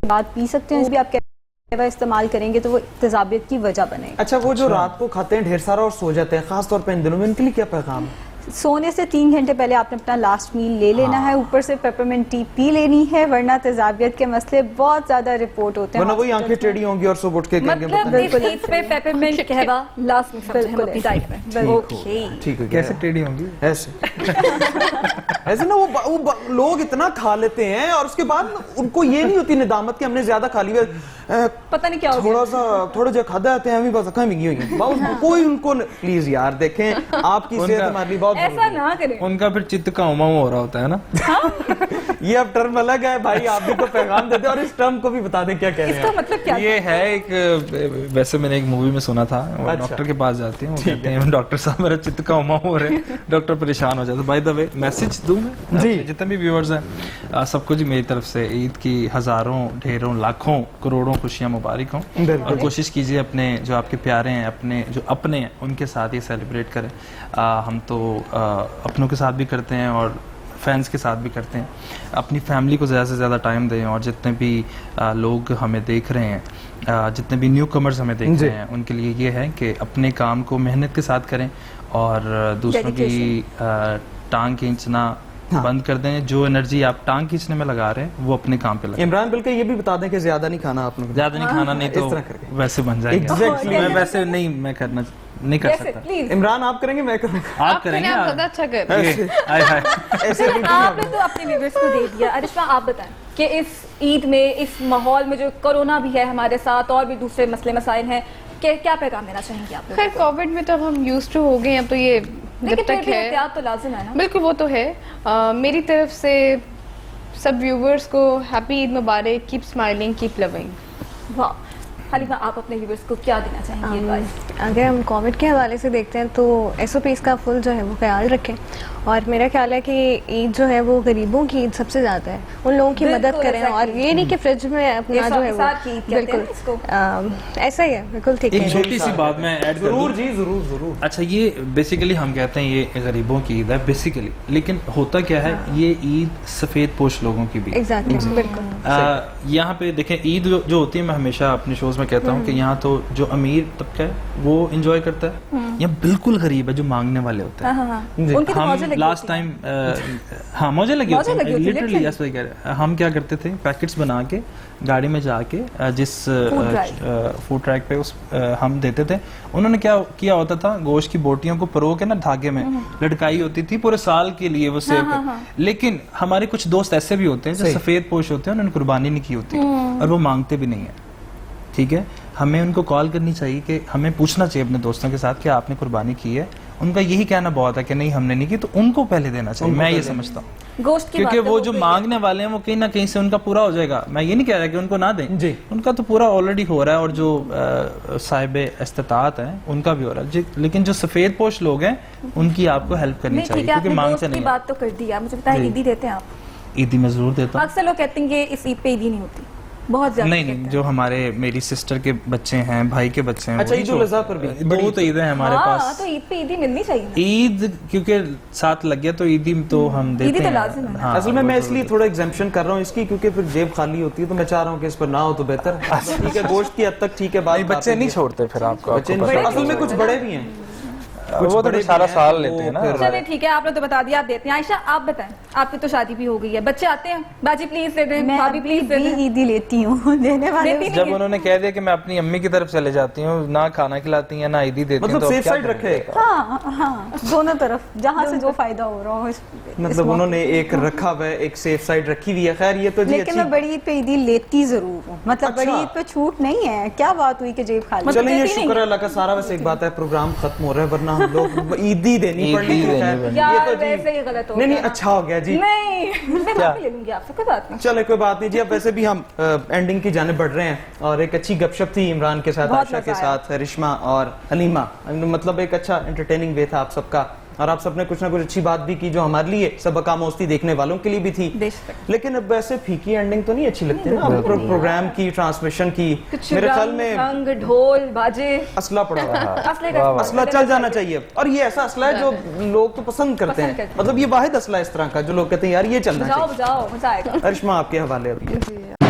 बाद पी सकते हैं, इस भी आप कहवा इस्तेमाल करेंगे तो वो तेजाबियत की वजह बनेगा। अच्छा, वो जो रात को खाते हैं ढेर सारा और सो जाते हैं, खास तौर पे इन दिनों में, इनके लिए क्या पैगाम है? सोने से 3 घंटे पहले आपने अपना लास्ट मील ले लेना है, ऊपर से पेपरमिंट टी पी लेनी है, वरना तेजाबियत के मसले बहुत ज्यादा रिपोर्ट होते हैं। वरना वही आंखें टेढ़ी होंगी और सुबह उठ के कहेंगे मतलब बताएं। इस ईद पे पेपरमिंट कहवा लास्ट में समझे हम अपनी डाइट में। ओके, ठीक है, कैसे टेढ़ी होंगी? ऐसे ऐसे ना वो लोग इतना खा लेते हैं और उसके बाद उनको ये नहीं होती निदामत कि हमने ज्यादा खा लिया, पता नहीं क्या हो गया। थोड़ा जो खादा आते हैं, अभी बस अखा मिंगी हुई हैं। कोई उनको प्लीज यार देखें, आपकी सेहत हमारे लिए बहुत ऐसा जरूरी है। ना करें। उनका फिर चित्त का उमाऊ हो रहा होता है ना। ये अब टर्म अलग है भाई, आप भी तो पैगाम देते और इस टर्म को भी बता दें क्या कह रहे इसका हैं। मतलब क्या? ये है एक, वैसे मैंने एक मूवी में सुना था, वो अच्छा। डॉक्टर के पास जाते हैं, वो कहते हैं डॉक्टर साहब मेरा चित्त का उमाऊ हो रहा है, डॉक्टर परेशान हो जाता है। बाय द वे मैसेज दूं मैं जी। जितने भी व्यूअर्स हैं, सबको जी मेरी तरफ से ईद की हजारों, ढेरों, लाखों, करोड़ों खुशियां मुबारक हों, बिल्कुल। और कोशिश कीजिए अपने जो आपके प्यारे हैं, अपने जो अपने हैं, उनके साथ ये सेलिब्रेट करें। हम तो अपनों के साथ भी करते हैं और फैंस के साथ भी करते हैं। अपनी फैमिली को ज़्यादा से ज़्यादा टाइम दें, और जितने भी लोग हमें देख रहे हैं, जितने भी न्यू कमर्स हमें देख रहे हैं, उनके लिए ये है कि अपने काम को मेहनत के साथ करें और दूसरों की टांग खींचना बंद कर दें। जो एनर्जी आप टांग खींचने में लगा रहे हैं वो अपने काम पे लगाएं। इमरान बिल्कुल ये भी बता दें कि ज्यादा नहीं खाना आप लोग। ज्यादा नहीं खाना, नहीं इस तरह तो करके। वैसे बन जाएंगे। Exactly। मैं वैसे नहीं कर कैसे? सकता। प्लीज। इमरान आप करेंगे, मैं करूँगा। आप करेंगे आप आप? ज्यादा अच्छा कर रहे हैं। ये, आय हाय। ऐसे बिल्कुल आपने तो अपने व्यूअर्स को दे दिया। अरिशमा, आप बताएं कि इस ईद में, इस माहौल में जो कोरोना भी है हमारे साथ और भी दूसरे मसले मसाइल हैं, क्या पैगाम देना चाहेंगे आप लोग? खैर कोविड में तो अब हम यूज्ड टू हो गए हैं, अब तो ये जब लेकिन फिर तक भी है एहतियात तो लाजिम है ना। बिल्कुल, वो तो है। मेरी तरफ से सब व्यूवर्स को हैप्पी ईद मुबारक, कीप स्माइलिंग, कीप लविंग। वाह, हलीमा, आप अपने व्यूअर्स को क्या देना चाहेंगे एडवाइस? अगर हम कोविड के हवाले से देखते हैं तो SOPs का फुल जो है वो ख्याल रखें, और मेरा ख्याल है कि ईद जो है वो गरीबों की ईद सबसे ज़्यादा है, उन लोगों की बिल्कुल, मदद करें, exactly। और ये नहीं कि फ्रिज में अपना ये जो है साथ की ईद वो कहते हैं बिल्कुल ना इसको। ऐसा ही है, बिल्कुल ठीक एक है। छोटी सी बात मैं ऐड कर जरूर दूं। जी, जरूर जरूर। अच्छा, ये बेसिकली हम कहते हैं ये गरीबों की ईद है बेसिकली, लेकिन होता क्या है, ये ईद सफ़ेद पोश लोगों की भी। एग्जैक्टली, बिल्कुल। यहाँ पे देखें, ईद जो होती है, मैं हमेशा अपने शोज में मैं कहता हूँ कि यहाँ तो जो अमीर तबका है वो इंजॉय करता है, यहाँ बिल्कुल गरीब है जो मांगने वाले होते हैं। उनकी तो मौजें हम लगी लास्ट होती टाइम हाँ मौजें लगी होती लगी हैं होती हैं, लिटरली, literally। यस वही कह रहे हैं। हम क्या करते थे, पैकेट्स बना के गाड़ी में जाके जिस फूड ट्रैक पे उस हम देते थे, उन्होंने क्या किया होता था, गोश्त की बोटियों को परो के ना धागे में लटकाई होती थी पूरे साल के लिए वो सेव कर। लेकिन हमारे कुछ दोस्त ऐसे भी होते हैं जो सफेद पोश होते हैं, उन्होंने कुर्बानी नहीं की होती और वो मांगते भी नहीं है, ठीक है। हमें उनको कॉल करनी चाहिए कि हमें पूछना चाहिए अपने दोस्तों के साथ कि आपने कुर्बानी की है। उनका यही कहना बहुत है कि नहीं हमने नहीं की, तो उनको पहले देना चाहिए, मैं ये समझता हूँ। गोश्त की क्योंकि बात वो तो जो हो गई मांगने वाले हैं वो कहीं ना कहीं से उनका पूरा हो जाएगा। मैं ये नहीं कह रहा कि उनको ना दें जी, उनका तो पूरा ऑलरेडी हो रहा है, और जो साहिब इस्तिताअत हैं उनका भी हो रहा है। लेकिन जो सफेद पोश लोग हैं उनकी आपको हेल्प करनी नहीं, चाहिए, ठीक है, क्योंकि आपने मांग गोश्त से की नहीं। बात तो कर दी, आप मुझे बताएं जी। ईदी देते हैं आप? ईदी मैं जरूर देता हूँ। अक्सर लोग कहते हैं कि इस ईद पे ईदी नहीं होती, बहुत ज्यादा नहीं कहते नहीं, हैं। जो हमारे मेरी सिस्टर के बच्चे हैं, भाई के बच्चे हैं, अच्छा, वही ईद उल अज़हा पर भी दो तो ईदें हैं हमारे हाँ, पास। तो ईद पे ईदी मिलनी चाहिए ना। ईद क्योंकि साथ लग गया तो ईदी तो हम देते ईदी तो हैं। लाजिम है ना। हाँ, असल में वो मैं तो इसलिए थोड़ा एग्जाम्पशन कर रहा हूँ इसकी, क्योंकि फिर जेब खाली होती है, तो मैं चाह रहा हूँ कि इस पर ना हो तो बेहतर। ठीक है, गोश्त की हद तक ठीक है, बात नहीं, बच्चे नहीं छोड़ते फिर आपको, बच्चे आपको नहीं, पता असल में कुछ बड़े भी हैं, वो तो बड़े सारा भी हैं, साल वो लेते हैं ना। फिर- चलिए ठीक है, आपने तो बता दिया, आप देते हैं। आयशा आप बताएं, आपकी तो शादी भी हो गई है, बच्चे आते हैं, बाजी प्लीज दे दें, मैं भाभी अभी प्लीज दे भी दें। ईदी लेती हूँ देने वाले देती नहीं जब है। उन्होंने कह दिया कि मैं अपनी अम्मी की तरफ चले जाती हूँ, ना खाना खिलाती हैं ना ईदी देती हैं, मतलब तो अब सेफ क्या साइड करें? रखे। हाँ हाँ, दोनों तरफ जहाँ से जो फायदा हो रहा हो मतलब उन्होंने एक रखा हुआ है, एक सेफ साइड रखी हुई है। खैर ये तो जी लेकिन मैं बड़ी ईद पे ईदी लेती जरूर हूँ, मतलब अच्छा। बड़ी ईद पे छूट नहीं है। क्या बात हुई कि जेब खाली? मतलब चलिए, ये देती नहीं शुक्र है अल्लाह का। सारा वैसे एक बात है, प्रोग्राम खत्म हो रहा है, वरना हम लोग ईदी देनी ईदी पड़नी देनी है। पड़नी। यार, ये तो जी- वैसे ही गलत हो नहीं नहीं, गया ना। अच्छा हो गया जी। नहीं, मैं क्या? माफी ले लूंगी आपसे, कोई बात नहीं। चले कोई बात नहीं जी। अब वैसे भी हम एंडिंग की जाने बढ़ रहे हैं, और एक अच्छी गपशप थी इमरान के साथ, बहुत आयशा के मजा आया। साथ, रिश्मा और हलीमा। मतलब एक अच्छा एंटरटेनिंग वे था आप सबका, और आप सबने कुछ ना कुछ अच्छी बात भी की जो हमारे लिए सबक आमोज़ देखने वालों के लिए भी थी। बेशक। लेकिन अब वैसे फीकी एंडिंग तो नहीं अच्छी लगती ना। अब प्रोग्राम की, ट्रांसमिशन की, कुछ मेरे ख्याल रंग, में रंग, ढोल, बाजे, असला पड़ा हुआ है। असले का असला चल जाना चाहिए। और ये ऐसा असला है जो लोग तो पसंद करते पसंद हैं, करते हैं। मतलब ये वाहिद असला इस तरह का जो लोग कहते हैं यार ये चलना बजाओ चाहिए। बजाओ, मजा आएगा। अरिश्मा आपके हवाले अब ये।